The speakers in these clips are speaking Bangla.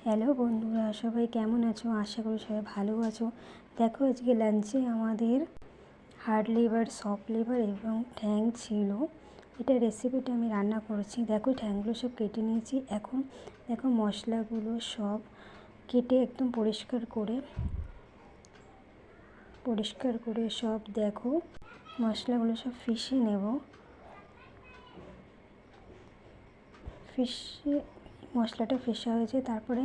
হ্যালো বন্ধুরা, সবাই কেমন আছো? আশা করি সবাই ভালো আছো। দেখো আজকে লাঞ্চে আমাদের হার্ড লিভার, সফট লিভার এবং ঠ্যাং ছিল। এটা রেসিপিটা আমি রান্না করেছি। দেখো ঠ্যাংগুলো সব কেটে নিয়েছি। এখন দেখো মশলাগুলো সব কেটে একদম পরিষ্কার করে সব দেখো মশলাগুলো সব ফিশে নেব। মশলাটা ফেসা হয়েছে, তারপরে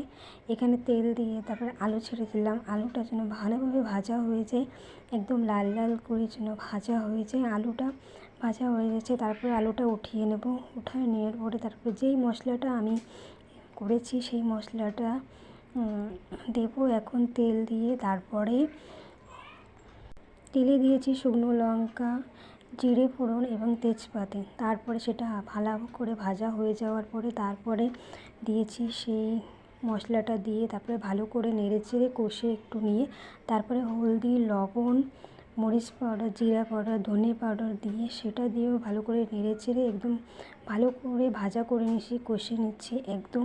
এখানে তেল দিয়ে তারপরে আলু ছেড়ে দিলাম। আলুটা যেন ভালোভাবে ভাজা হয়ে যায়, একদম লাল লাল করে যেন ভাজা হয়ে যায়। আলুটা ভাজা হয়ে গেছে, তারপরে আলুটা উঠিয়ে নেব। উঠিয়ে নেওয়ার পরে তারপরে যেই মশলাটা আমি করেছি সেই মশলাটা দেব। এখন তেল দিয়ে তারপরে তেলে দিয়েছি শুকনো লঙ্কা, জিরে ফোড়ন এবং তেজপাতা। তারপরে সেটা ভালো করে ভাজা হয়ে যাওয়ার পরে তারপরে দিয়েছি সেই মশলাটা দিয়ে তারপরে ভালো করে নেড়েচেড়ে কষে একটু নিয়ে তারপরে হলদি, লবণ, মরিচ পাউডার, জিরা পাউডার, ধনে পাউডার দিয়ে সেটা দিয়েও ভালো করে নেড়েচেড়ে একদম ভালো করে ভাজা করে নিচ্ছি, কষে নিচ্ছি একদম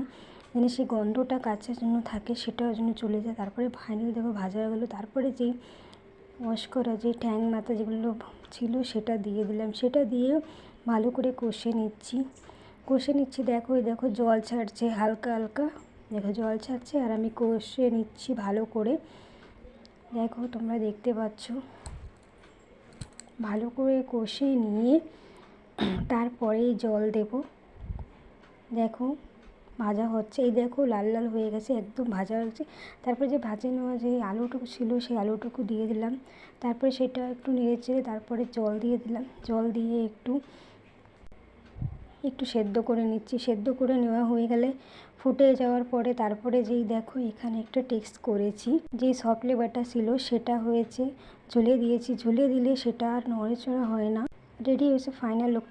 যেন সেই গন্ধটা কাঁচা জন্য থাকে সেটাও যেন চলে যায়। তারপরে ফাইনাল দেখো ভাজা হয়ে গেলো। তারপরে যেই ওয়াশ করা যে ঠ্যাং মাথা যেগুলো ছিল সেটা দিয়ে দিলাম। সেটা দিয়ে ভালো করে কষে নিচ্ছি। দেখো জল ছাড়ছে হালকা হালকা, দেখো জল ছাড়ছে আর আমি কষে নিচ্ছি ভালো করে। দেখো তোমরা দেখতে পাচ্ছ ভালো করে কষে নিয়ে তারপরে জল দেব। দেখো ভাজা হচ্ছে, এই দেখো লাল লাল হয়ে গেছে, একদম ভাজা হচ্ছে। তারপরে যে ভাজে নেওয়া যে আলুটুকু ছিল সেই আলুটুকু দিয়ে দিলাম। তারপরে সেটা একটু নেড়েচেড়ে তারপরে জল দিয়ে দিলাম। জল দিয়ে একটু সেদ্ধ করে নিচ্ছি। সেদ্ধ করে নেওয়া হয়ে গেলে ফুটে যাওয়ার পরে তারপরে যেই দেখো এখানে একটা টেক্সট করেছি, যেই সফট লিভারটা ছিল সেটা হয়েছে ঝুলিয়ে দিয়েছি। ঝুলিয়ে দিলে সেটা আর নড়েচড়া হয় না। রেডি হয়েছে ফাইনাল লুক।